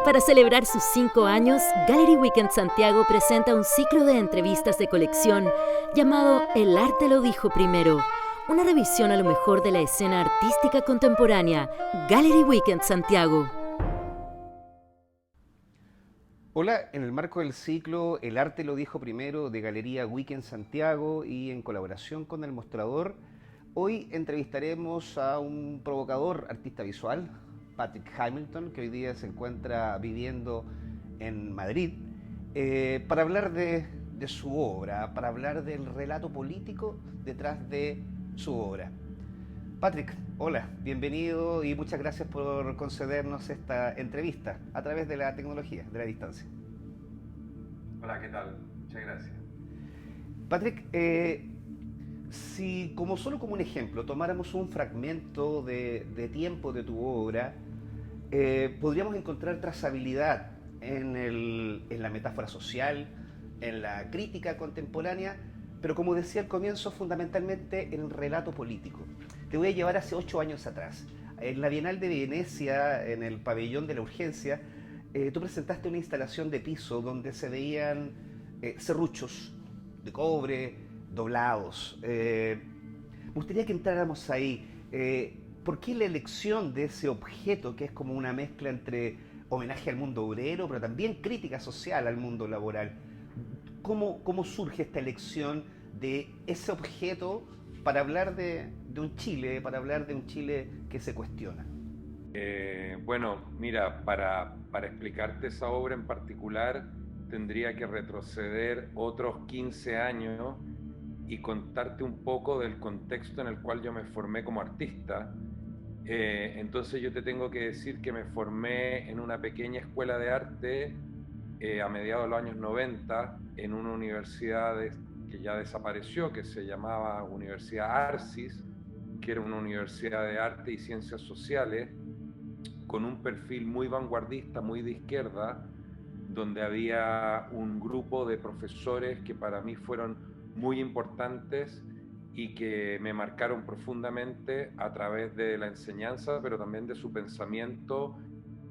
Para celebrar sus 5 años, Gallery Weekend Santiago presenta un ciclo de entrevistas de colección llamado El arte lo dijo primero, una revisión a lo mejor de la escena artística contemporánea. Gallery Weekend Santiago. Hola, en el marco del ciclo El arte lo dijo primero de Galería Weekend Santiago y en colaboración con El Mostrador, hoy entrevistaremos a un provocador artista visual, Patrick Hamilton, que hoy día se encuentra viviendo en Madrid, para hablar de su obra, para hablar del relato político detrás de su obra. Patrick, hola, bienvenido y muchas gracias por concedernos esta entrevista a través de la tecnología, de la distancia. Hola, ¿qué tal? Muchas gracias. Patrick, si como solo como un ejemplo tomáramos un fragmento de tiempo de tu obra, podríamos encontrar trazabilidad en la metáfora social, en la crítica contemporánea, pero como decía al comienzo, fundamentalmente en el relato político. Te voy a llevar hace 8 años atrás. En la Bienal de Venecia, en el pabellón de la urgencia, tú presentaste una instalación de piso donde se veían serruchos de cobre doblados. Me gustaría que entráramos ahí. ¿Por qué la elección de ese objeto que es como una mezcla entre homenaje al mundo obrero, pero también crítica social al mundo laboral? ¿Cómo surge esta elección de ese objeto para hablar de un Chile, para hablar de un Chile que se cuestiona? Bueno, mira, para explicarte esa obra en particular, tendría que retroceder otros 15 años y contarte un poco del contexto en el cual yo me formé como artista. Entonces yo te tengo que decir que me formé en una pequeña escuela de arte a mediados de los años 90 en una universidad que ya desapareció, que se llamaba Universidad Arcis, que era una universidad de arte y ciencias sociales, con un perfil muy vanguardista, muy de izquierda, donde había un grupo de profesores que para mí fueron muy importantes y que me marcaron profundamente a través de la enseñanza, pero también de su pensamiento.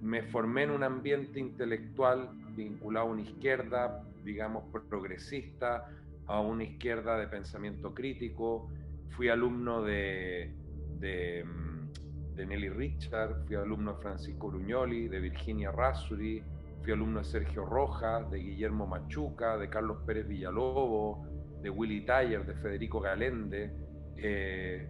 Me formé en un ambiente intelectual vinculado a una izquierda, digamos, progresista, a una izquierda de pensamiento crítico. Fui alumno de, de Nelly Richard, fui alumno de Francisco Brugnoli, de Virginia Razzuri, fui alumno de Sergio Rojas, de Guillermo Machuca, de Carlos Pérez Villalobos, de Willy Taller, de Federico Galende,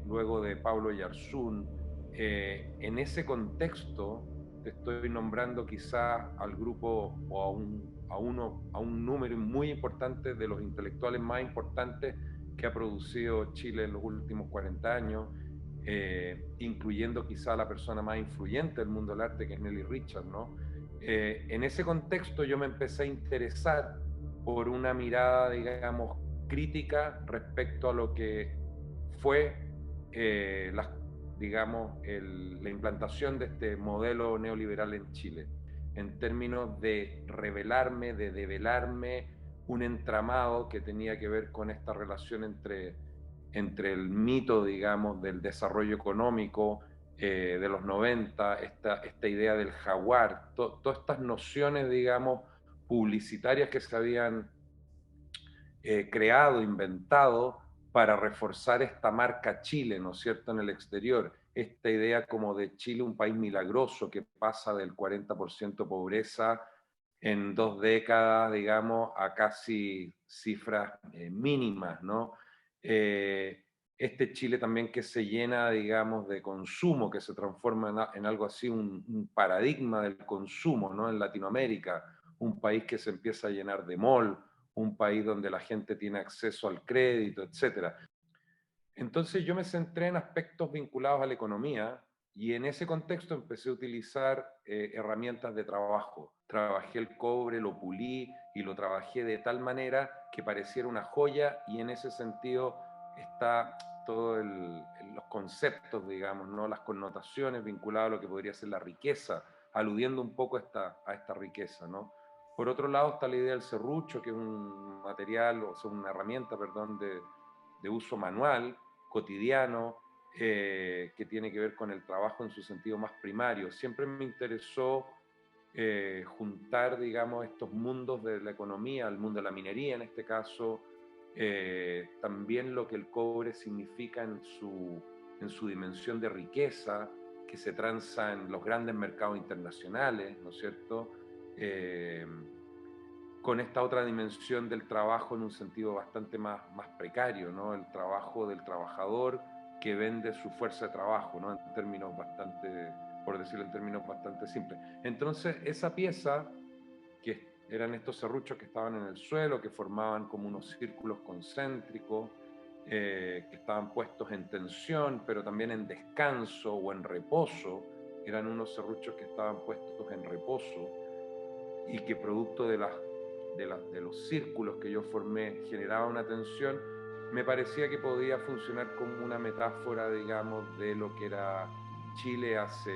luego de Pablo Yarzún. En ese contexto te estoy nombrando quizá al grupo o a un número muy importante de los intelectuales más importantes que ha producido Chile en los últimos 40 años, incluyendo quizá la persona más influyente del mundo del arte, que es Nelly Richard, ¿no? En ese contexto yo me empecé a interesar por una mirada, digamos, crítica respecto a lo que fue digamos, la implantación de este modelo neoliberal en Chile, en términos de revelarme, de develarme un entramado que tenía que ver con esta relación entre el mito, digamos, del desarrollo económico de los 90, esta idea del jaguar, todas estas nociones, digamos, publicitarias que se habían creado, inventado para reforzar esta marca Chile, ¿no es cierto?, en el exterior. Esta idea como de Chile, un país milagroso que pasa del 40% pobreza en 2 décadas, digamos, a casi cifras mínimas, ¿no? Este Chile también que se llena, digamos, de consumo, que se transforma en algo así, un paradigma del consumo, ¿no? En Latinoamérica, un país que se empieza a llenar de mall, un país donde la gente tiene acceso al crédito, etcétera. Entonces yo me centré en aspectos vinculados a la economía y en ese contexto empecé a utilizar herramientas de trabajo. Trabajé el cobre, lo pulí y lo trabajé de tal manera que pareciera una joya, y en ese sentido está todos los conceptos, digamos, ¿no? Las connotaciones vinculadas a lo que podría ser la riqueza, aludiendo un poco a esta riqueza, ¿no? Por otro lado está la idea del serrucho, que es un material, o sea, una herramienta, perdón, de uso manual, cotidiano, que tiene que ver con el trabajo en su sentido más primario. Siempre me interesó juntar, digamos, estos mundos de la economía, el mundo de la minería en este caso, también lo que el cobre significa en su dimensión de riqueza, que se transa en los grandes mercados internacionales, ¿no es cierto? Con esta otra dimensión del trabajo en un sentido bastante más precario, ¿no? El trabajo del trabajador que vende su fuerza de trabajo, ¿no? En términos bastante, por decirlo en términos bastante simples. Entonces, esa pieza, que eran estos serruchos que estaban en el suelo, que formaban como unos círculos concéntricos, que estaban puestos en tensión, pero también en descanso o en reposo, eran unos serruchos que estaban puestos en reposo y que producto de los círculos que yo formé generaba una tensión, me parecía que podía funcionar como una metáfora, digamos, de lo que era Chile hace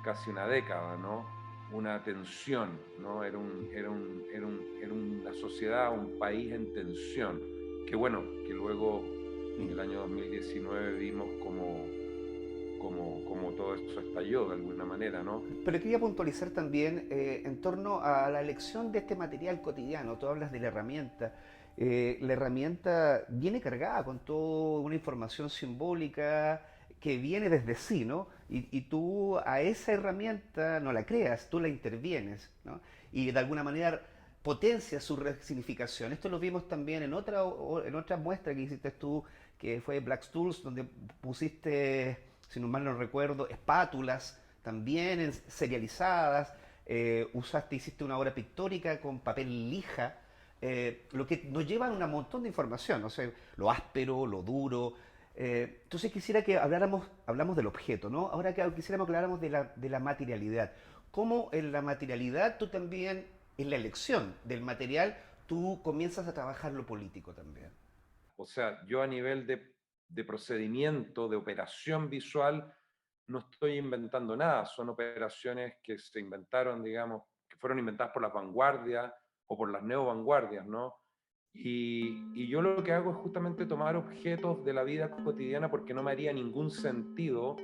casi una década, ¿no? Una tensión, ¿no? Era una sociedad, un país en tensión, que bueno, que luego en el año 2019 vimos como todo eso estalló de alguna manera, ¿no? Pero quería puntualizar también en torno a la elección de este material cotidiano. Tú hablas de la herramienta. La herramienta viene cargada con toda una información simbólica que viene desde sí, ¿no? Y tú a esa herramienta no la creas, tú la intervienes, ¿no? Y de alguna manera potencia su resignificación. Esto lo vimos también en otra muestra que hiciste tú, que fue Black Tools, donde pusiste, si no mal no recuerdo, espátulas también serializadas, hiciste una obra pictórica con papel lija, lo que nos lleva a un montón de información, no sé, lo áspero, lo duro. Entonces quisiera que hablamos del objeto, ¿no? Ahora que quisiéramos que habláramos de la materialidad. Cómo en la materialidad tú también, en la elección del material, tú comienzas a trabajar lo político también. O sea, yo a nivel de procedimiento, de operación visual, no estoy inventando nada. Son operaciones que se inventaron, digamos, que fueron inventadas por las vanguardias o por las neovanguardias, ¿no? Y yo lo que hago es justamente tomar objetos de la vida cotidiana porque no me haría ningún sentido,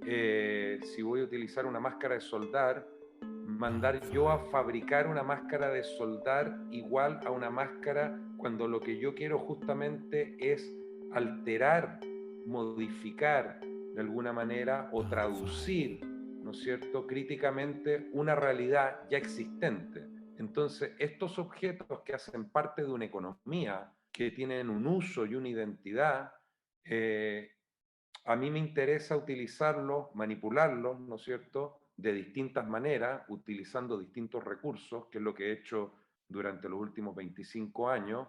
si voy a utilizar una máscara de soldar, mandar yo a fabricar una máscara de soldar igual a una máscara cuando lo que yo quiero justamente es alterar, modificar de alguna manera o traducir, ¿no es cierto?, críticamente una realidad ya existente. Entonces, estos objetos que hacen parte de una economía, que tienen un uso y una identidad, a mí me interesa utilizarlos, manipularlos, ¿no es cierto?, de distintas maneras, utilizando distintos recursos, que es lo que he hecho durante los últimos 25 años,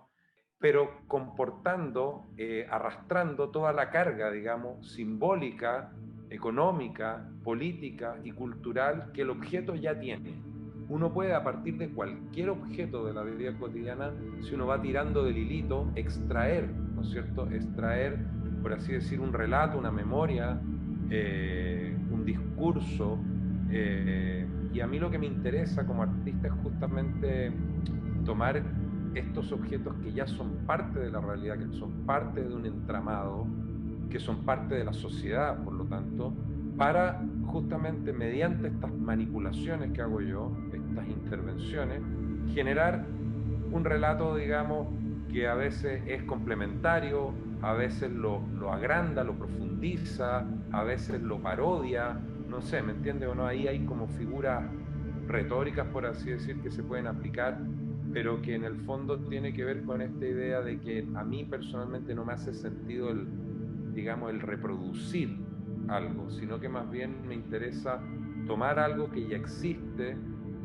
pero comportando, arrastrando toda la carga, digamos, simbólica, económica, política y cultural que el objeto ya tiene. Uno puede, a partir de cualquier objeto de la vida cotidiana, si uno va tirando del hilito, extraer, ¿no es cierto?, extraer, por así decir, un relato, una memoria, un discurso. Y a mí lo que me interesa como artista es justamente tomar estos objetos que ya son parte de la realidad, que son parte de un entramado, que son parte de la sociedad, por lo tanto, para justamente mediante estas manipulaciones que hago yo, estas intervenciones, generar un relato, digamos, que a veces es complementario, a veces lo agranda, lo profundiza, a veces lo parodia, no sé, ¿me entiende o no? Ahí hay como figuras retóricas, por así decir, que se pueden aplicar, pero que en el fondo tiene que ver con esta idea de que a mí personalmente no me hace sentido digamos, el reproducir algo, sino que más bien me interesa tomar algo que ya existe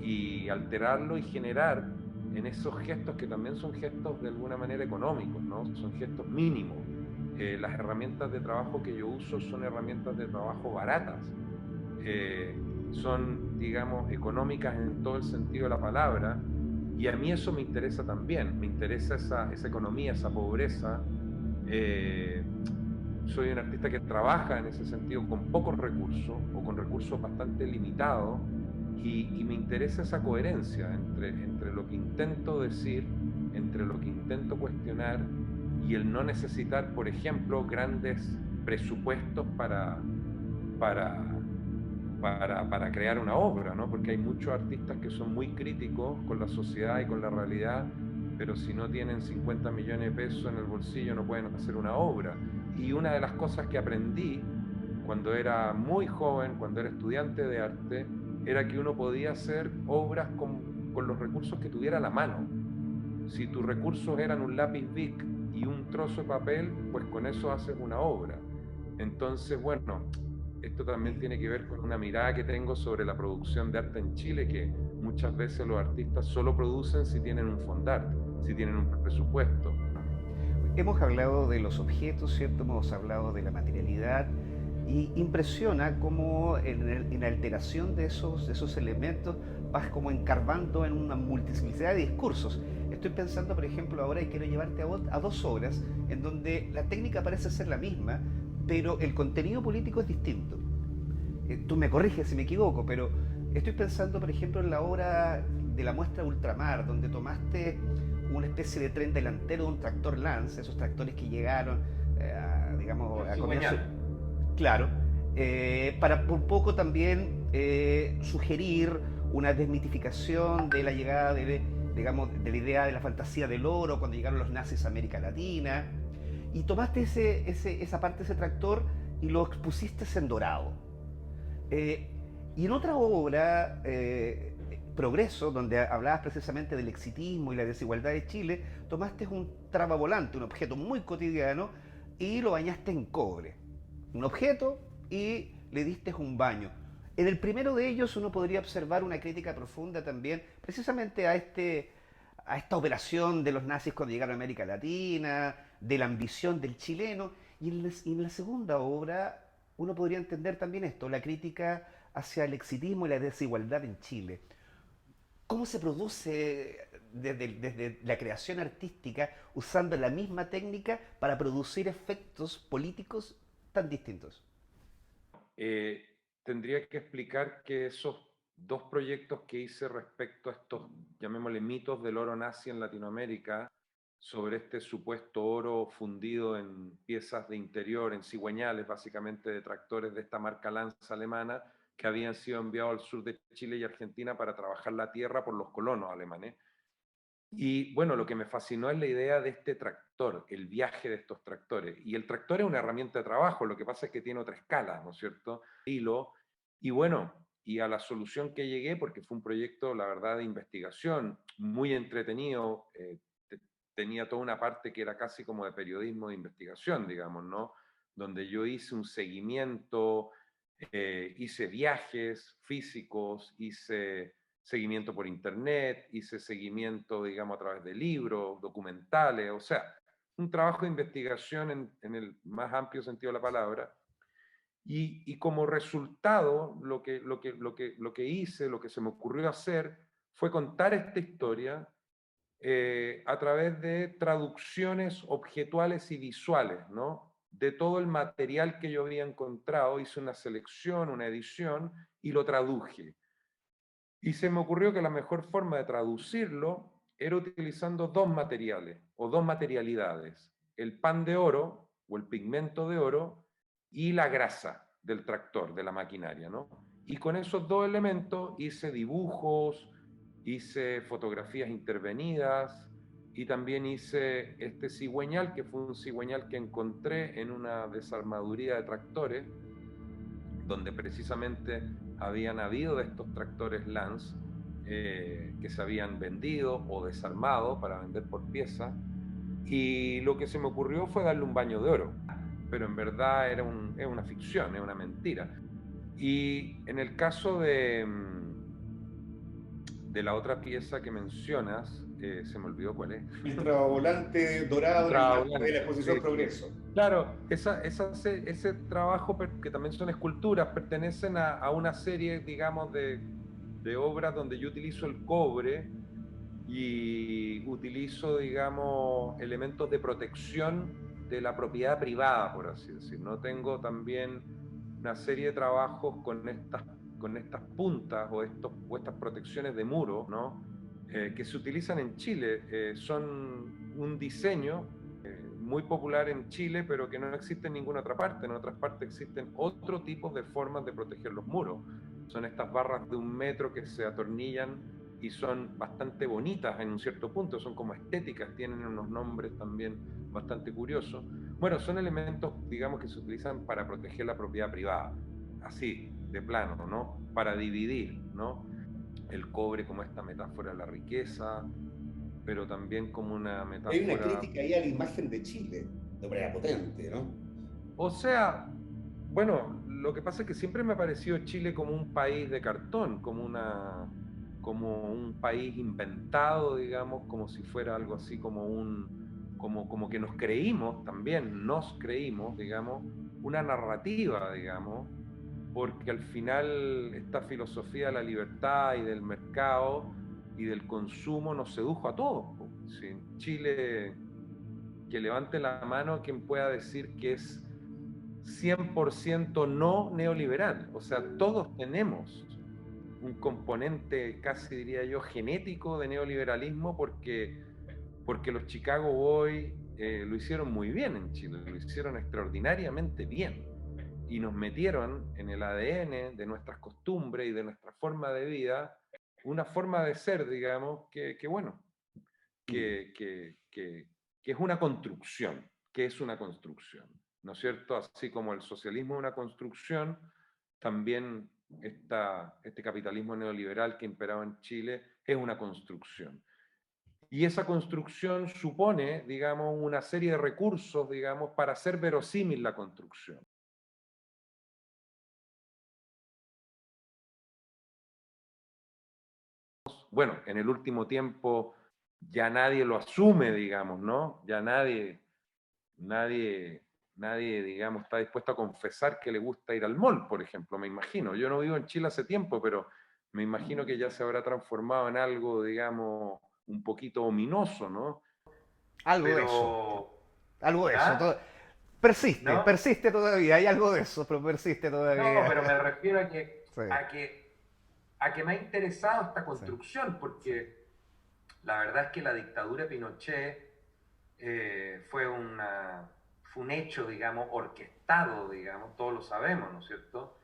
y alterarlo y generar en esos gestos que también son gestos de alguna manera económicos, ¿no? Son gestos mínimos. Las herramientas de trabajo que yo uso son herramientas de trabajo baratas. Son, digamos, económicas en todo el sentido de la palabra, y a mí eso me interesa también, me interesa esa economía, esa pobreza. Soy un artista que trabaja en ese sentido con pocos recursos o con recursos bastante limitados, y me interesa esa coherencia entre lo que intento decir, entre lo que intento cuestionar y el no necesitar, por ejemplo, grandes presupuestos para para crear una obra, ¿no? Porque hay muchos artistas que son muy críticos con la sociedad y con la realidad, pero si no tienen 50 millones de pesos en el bolsillo no pueden hacer una obra. Y una de las cosas que aprendí cuando era muy joven, cuando era estudiante de arte, era que uno podía hacer obras con los recursos que tuviera a la mano. Si tus recursos eran un lápiz Bic y un trozo de papel, pues con eso haces una obra. Entonces, bueno, esto también tiene que ver con una mirada que tengo sobre la producción de arte en Chile, que muchas veces los artistas solo producen si tienen un fondart, si tienen un presupuesto. Hemos hablado de los objetos, ¿cierto? Hemos hablado de la materialidad y impresiona cómo en la alteración de esos elementos vas como encarbando en una multiplicidad de discursos. Estoy pensando, por ejemplo, ahora y quiero llevarte a dos obras en donde la técnica parece ser la misma, pero el contenido político es distinto. Tú me corriges si me equivoco, pero estoy pensando, por ejemplo, en la obra de la muestra Ultramar, donde tomaste una especie de tren delantero de un tractor Lance, esos tractores que llegaron, digamos, a comienzo. Claro, para un poco también sugerir una desmitificación de la llegada digamos, de la idea de la fantasía del oro cuando llegaron los nazis a América Latina. Y tomaste esa parte de ese tractor y lo expusiste en dorado. Y en otra obra, Progreso, donde hablabas precisamente del exitismo y la desigualdad de Chile, tomaste un tragavolante, un objeto muy cotidiano, y lo bañaste en cobre. Un objeto y le diste un baño. En el primero de ellos uno podría observar una crítica profunda también, precisamente a esta operación de los nazis cuando llegaron a América Latina, de la ambición del chileno, y en la segunda obra uno podría entender también esto, la crítica hacia el exitismo y la desigualdad en Chile. ¿Cómo se produce desde la creación artística usando la misma técnica para producir efectos políticos tan distintos? Eh, Tendría que explicar que esos dos proyectos que hice respecto a estos, llamémosle, mitos del oro nazi en Latinoamérica, sobre este supuesto oro fundido en piezas de interior, en cigüeñales, básicamente de tractores de esta marca Lanza alemana, que habían sido enviados al sur de Chile y Argentina para trabajar la tierra por los colonos alemanes. Y bueno, lo que me fascinó es la idea de este tractor, el viaje de estos tractores. Y el tractor es una herramienta de trabajo, lo que pasa es que tiene otra escala, ¿no es cierto? Y bueno, y a la solución que llegué, porque fue un proyecto, la verdad, de investigación, muy entretenido, tenía toda una parte que era casi como de periodismo de investigación, digamos, ¿no? Donde yo hice un seguimiento, hice viajes físicos, hice seguimiento por internet, hice seguimiento, digamos, a través de libros, documentales, o sea, un trabajo de investigación en el más amplio sentido de la palabra. Y como resultado, lo que hice, lo que se me ocurrió hacer, fue contar esta historia a través de traducciones objetuales y visuales, ¿no? De todo el material que yo había encontrado, hice una selección, una edición y lo traduje. Y se me ocurrió que la mejor forma de traducirlo era utilizando dos materiales o dos materialidades, el pan de oro o el pigmento de oro y la grasa del tractor, de la maquinaria, ¿no? Y con esos dos elementos hice dibujos, hice fotografías intervenidas y también hice este cigüeñal, que fue un cigüeñal que encontré en una desarmaduría de tractores, donde precisamente habían habido de estos tractores Lance que se habían vendido o desarmado para vender por pieza. Y lo que se me ocurrió fue darle un baño de oro, pero en verdad es una ficción, es una mentira. Y en el caso de la otra pieza que mencionas, se me olvidó cuál es. El tragavolante dorado en el marco de la exposición Progreso. Claro, ese trabajo, que también son esculturas, pertenecen a una serie, digamos, de obras donde yo utilizo el cobre y utilizo, digamos, elementos de protección de la propiedad privada, por así decir. ¿No? Tengo también una serie de trabajos con estas puntas o estas protecciones de muro, ¿no? Que se utilizan en Chile. Son un diseño muy popular en Chile, pero que no existe en ninguna otra parte. En otras partes existen otro tipo de formas de proteger los muros. Son estas barras de 1 metro que se atornillan y son bastante bonitas en un cierto punto, son como estéticas, tienen unos nombres también bastante curiosos. Bueno, son elementos, digamos, que se utilizan para proteger la propiedad privada, así, de plano, ¿no? Para dividir, ¿no? El cobre como esta metáfora de la riqueza, pero también como una Hay una metáfora. crítica ahí a la imagen de Chile, de manera potente, ¿no? O sea, bueno, lo que pasa es que siempre me ha parecido Chile como un país de cartón, como un país inventado, digamos, como si fuera algo así como que nos creímos, digamos, una narrativa, digamos, porque al final esta filosofía de la libertad y del mercado y del consumo nos sedujo a todos. Si en Chile, que levante la mano quien pueda decir que es 100% no neoliberal. O sea, todos tenemos un componente, casi diría yo, genético de neoliberalismo porque los Chicago Boys lo hicieron muy bien en Chile, lo hicieron extraordinariamente bien y nos metieron en el ADN de nuestras costumbres y de nuestra forma de vida, una forma de ser, digamos, bueno, que es una construcción, que es una construcción, ¿no es cierto? Así como el socialismo es una construcción, también este capitalismo neoliberal que imperaba en Chile es una construcción. Y esa construcción supone, digamos, una serie de recursos, digamos, para hacer verosímil la construcción. Bueno, en el último tiempo ya nadie lo asume, digamos, ¿no? Ya nadie, digamos, está dispuesto a confesar que le gusta ir al mall, por ejemplo, me imagino. Yo no vivo en Chile hace tiempo, pero me imagino que ya se habrá transformado en algo, digamos, un poquito ominoso, ¿no? Algo de eso, Pero, algo de eso. ¿ah? Persiste, ¿No? persiste todavía, hay algo de eso, pero persiste No, todavía. pero me refiero a que, Sí, a que, a que me ha interesado esta sí, construcción, sí. porque la verdad es que la dictadura de Pinochet fue un hecho, digamos, orquestado, digamos, todos lo sabemos, ¿no es cierto?,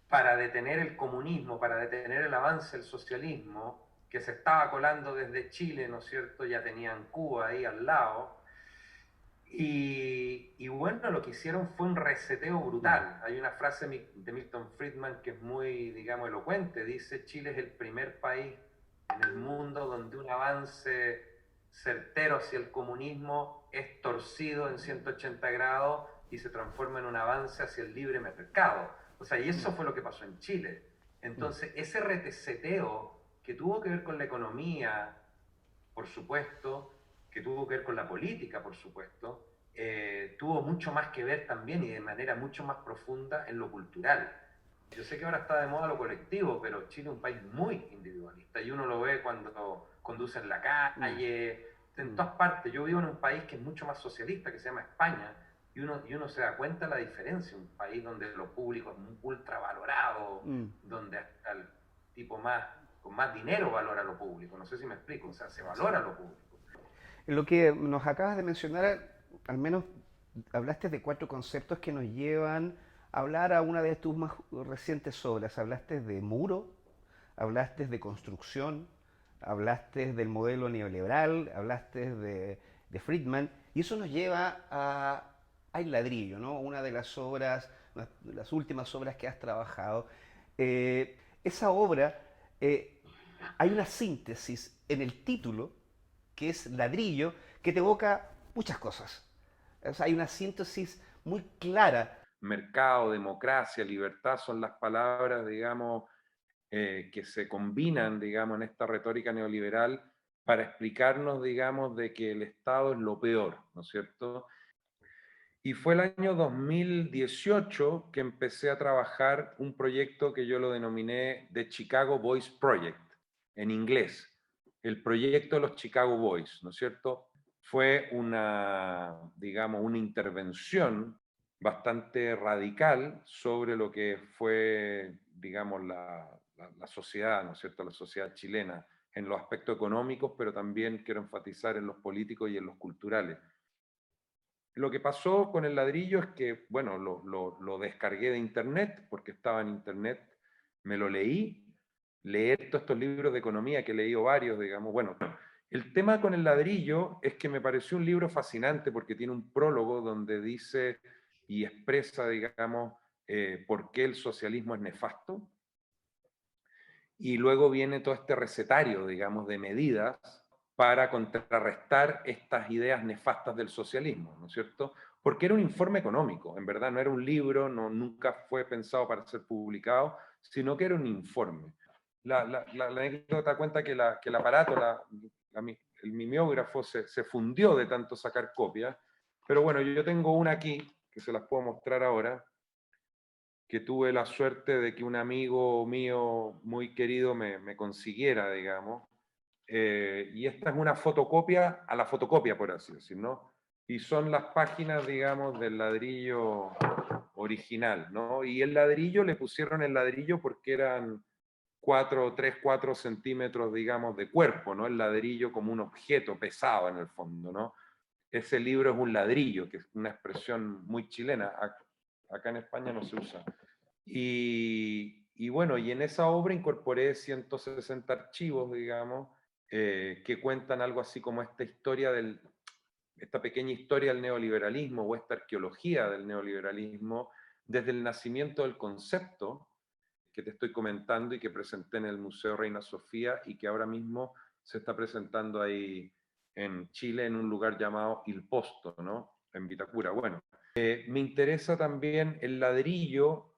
para detener el comunismo, para detener el avance del socialismo, que se estaba colando desde Chile, ¿no es cierto?, ya tenían Cuba ahí al lado, y bueno, lo que hicieron fue un reseteo Mm. brutal. Hay una frase de Milton Friedman que es muy, digamos, elocuente. Dice, Chile es el primer país en el mundo donde un avance certero hacia el comunismo es torcido en 180 grados y se transforma en un avance hacia el libre mercado. O sea, y eso fue lo que pasó en Chile. Mm. Entonces, ese reseteo que tuvo que ver con la economía, por supuesto, que tuvo que ver con la política, por supuesto, tuvo mucho más que ver también y de manera mucho más profunda en lo cultural. Yo sé que ahora está de moda lo colectivo, pero Chile es un país muy individualista y uno lo ve cuando conduce en la Mm. calle, en todas partes. Yo vivo en un país que es mucho más socialista, que se llama España, y uno se da cuenta de la diferencia. Un país donde lo público es ultra valorado, Mm. donde hasta el tipo con más dinero valora lo público. No sé si me explico, o sea, se Sí. valora lo público. Lo que nos acabas de mencionar, al menos hablaste de 4 conceptos que nos llevan a hablar a una de tus más recientes obras. Hablaste de muro, hablaste de construcción, hablaste del modelo neoliberal, hablaste de Friedman, y eso nos lleva a El ladrillo, ¿no? Una de las obras, de las últimas obras que has trabajado. Esa obra, eh, hay una síntesis en el título, que es ladrillo, que te evoca muchas cosas. O sea, hay una síntesis muy clara. Mercado, democracia, libertad son las palabras, digamos, que se combinan, digamos, en esta retórica neoliberal para explicarnos, digamos, de que el Estado es lo peor, ¿no es cierto? Y fue el año 2018 que empecé a trabajar un proyecto que yo lo denominé The Chicago Boys Project, en inglés, el proyecto de los Chicago Boys, ¿no es cierto? Fue digamos, una intervención bastante radical sobre lo que fue, digamos, la sociedad, ¿no es cierto?, la sociedad chilena, en los aspectos económicos, pero también quiero enfatizar en los políticos y en los culturales. Lo que pasó con el ladrillo es que, bueno, lo descargué de internet, porque estaba en internet, me lo leí, leer todos estos libros de economía, que he leído varios, digamos. Bueno, el tema con el ladrillo es que me pareció un libro fascinante porque tiene un prólogo donde dice y expresa, digamos, por qué el socialismo es nefasto. Y luego viene todo este recetario, digamos, de medidas para contrarrestar estas ideas nefastas del socialismo, ¿no es cierto? Porque era un informe económico, en verdad no era un libro, no, nunca fue pensado para ser publicado, sino que era un informe. La anécdota cuenta que, que el aparato, el mimeógrafo se fundió de tanto sacar copias, pero bueno, yo tengo una aquí, que se las puedo mostrar ahora, que tuve la suerte de que un amigo mío muy querido me consiguiera, digamos. Y esta es una fotocopia a la fotocopia, por así decirlo, ¿no? Y son las páginas, digamos, del ladrillo original, ¿no? Y el ladrillo, le pusieron el ladrillo porque eran 4 centímetros, digamos, de cuerpo, ¿no? El ladrillo como un objeto pesado en el fondo, ¿no? Ese libro es un ladrillo, que es una expresión muy chilena. Acá en España no se usa. Y bueno, y en esa obra incorporé 160 archivos, digamos, que cuentan algo así como esta pequeña historia del neoliberalismo o esta arqueología del neoliberalismo desde el nacimiento del concepto que te estoy comentando y que presenté en el Museo Reina Sofía y que ahora mismo se está presentando ahí en Chile en un lugar llamado Il Posto, ¿no? En Vitacura. Bueno, me interesa también el ladrillo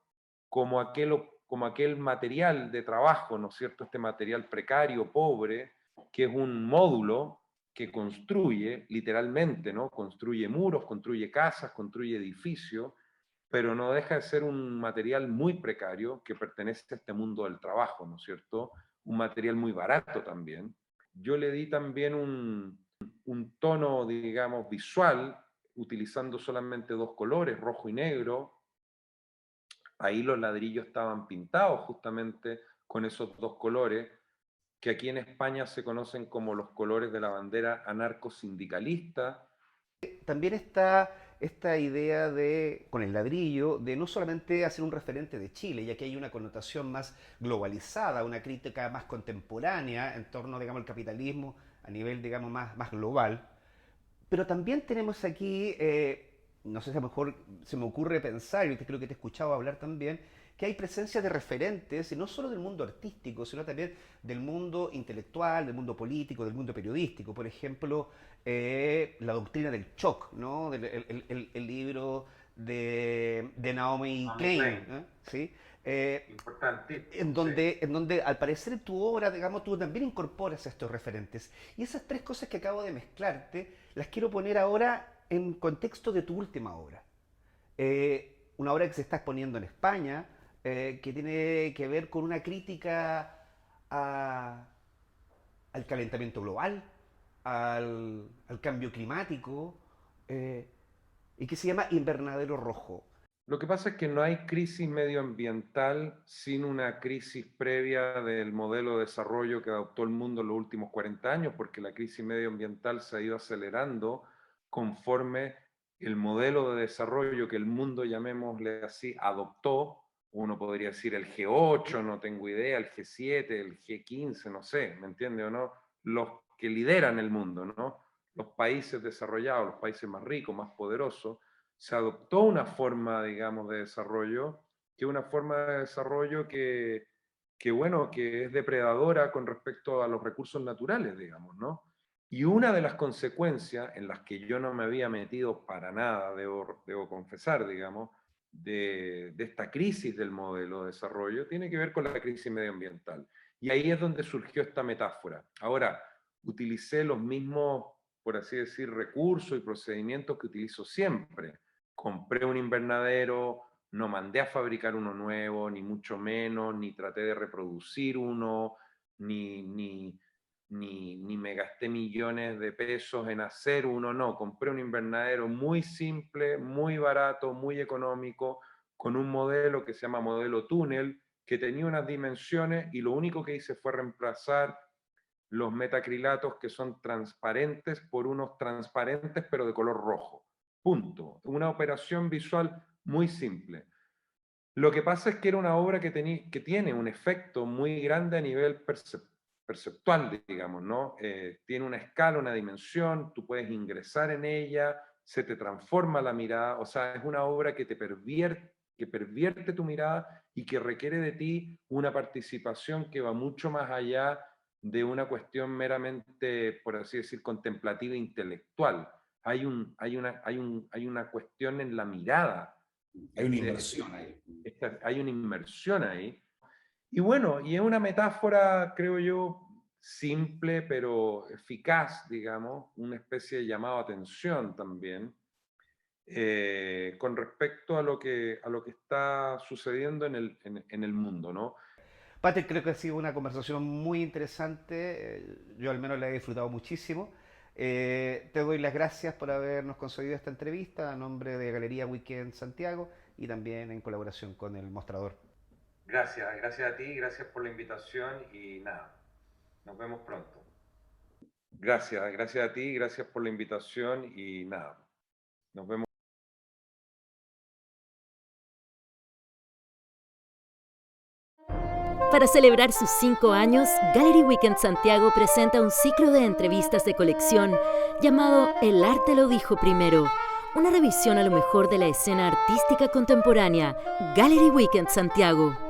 como aquel material de trabajo, ¿no es cierto? Este material precario, pobre, que es un módulo que construye, literalmente, ¿no? Construye muros, construye casas, construye edificios, pero no deja de ser un material muy precario que pertenece a este mundo del trabajo, ¿no es cierto? Un material muy barato también. Yo le di también un tono, digamos, visual, utilizando solamente dos colores, rojo y negro. Ahí los ladrillos estaban pintados justamente con esos dos colores, que aquí en España se conocen como los colores de la bandera anarcosindicalista. También está esta idea de, con el ladrillo, de no solamente hacer un referente de Chile, ya que hay una connotación más globalizada, una crítica más contemporánea en torno, digamos, al capitalismo a nivel, digamos, más global. Pero también tenemos aquí, no sé si a lo mejor se me ocurre pensar, y creo que te he escuchado hablar también, que hay presencia de referentes, y no solo del mundo artístico, sino también del mundo intelectual, del mundo político, del mundo periodístico. Por ejemplo, la doctrina del shock, ¿no? El libro de Naomi Klein, ¿eh? ¿Sí? Importante, En donde al parecer en tu obra, digamos, tú también incorporas estos referentes. Y esas tres cosas que acabo de mezclarte, las quiero poner ahora en contexto de tu última obra. Una obra que se está exponiendo en España, que tiene que ver con una crítica a- al calentamiento global, al cambio climático, eh, y que se llama Invernadero Rojo. Lo que pasa es que no hay crisis medioambiental sin una crisis previa del modelo de desarrollo que adoptó el mundo en los últimos 40 años, porque la crisis medioambiental se ha ido acelerando conforme el modelo de desarrollo que el mundo, llamémosle así, adoptó. Uno podría decir el G8, no tengo idea, el G7, el G15, no sé, ¿me entiende o no? Los que lideran el mundo, ¿no? Los países desarrollados, los países más ricos, más poderosos, se adoptó una forma, digamos, de desarrollo, que es una forma de desarrollo bueno, que es depredadora con respecto a los recursos naturales, digamos, ¿no? Y una de las consecuencias en las que yo no me había metido para nada, debo confesar, digamos, de esta crisis del modelo de desarrollo, tiene que ver con la crisis medioambiental. Y ahí es donde surgió esta metáfora. Ahora, utilicé los mismos, por así decir, recursos y procedimientos que utilizo siempre. Compré un invernadero, no mandé a fabricar uno nuevo, ni mucho menos, ni traté de reproducir uno, ni me gasté millones de pesos en hacer uno, no, compré un invernadero muy simple, muy barato, muy económico, con un modelo que se llama modelo túnel, que tenía unas dimensiones y lo único que hice fue reemplazar los metacrilatos que son transparentes por unos transparentes pero de color rojo. Punto. Una operación visual muy simple. Lo que pasa es que era una obra que tiene un efecto muy grande a nivel perceptual, digamos, ¿no? Tiene una escala, una dimensión, tú puedes ingresar en ella, se te transforma la mirada, o sea, es una obra que pervierte tu mirada y que requiere de ti una participación que va mucho más allá de una cuestión meramente, por así decir, contemplativa e intelectual. Hay una cuestión en la mirada. Hay una inversión ahí. Hay una inmersión ahí. Y bueno, y es una metáfora, creo yo, simple pero eficaz, digamos, una especie de llamado a atención también, con respecto a lo que está sucediendo en el mundo, ¿no? Patrick, creo que ha sido una conversación muy interesante, yo al menos la he disfrutado muchísimo. Te doy las gracias por habernos concedido esta entrevista a nombre de Galería Weekend Santiago y también en colaboración con el Mostrador. Gracias a ti, gracias por la invitación y nada, nos vemos pronto. Gracias a ti, gracias por la invitación y nada, nos vemos. Para celebrar sus 5 años, Gallery Weekend Santiago presenta un ciclo de entrevistas de colección llamado El arte lo dijo primero, una revisión a lo mejor de la escena artística contemporánea. Gallery Weekend Santiago.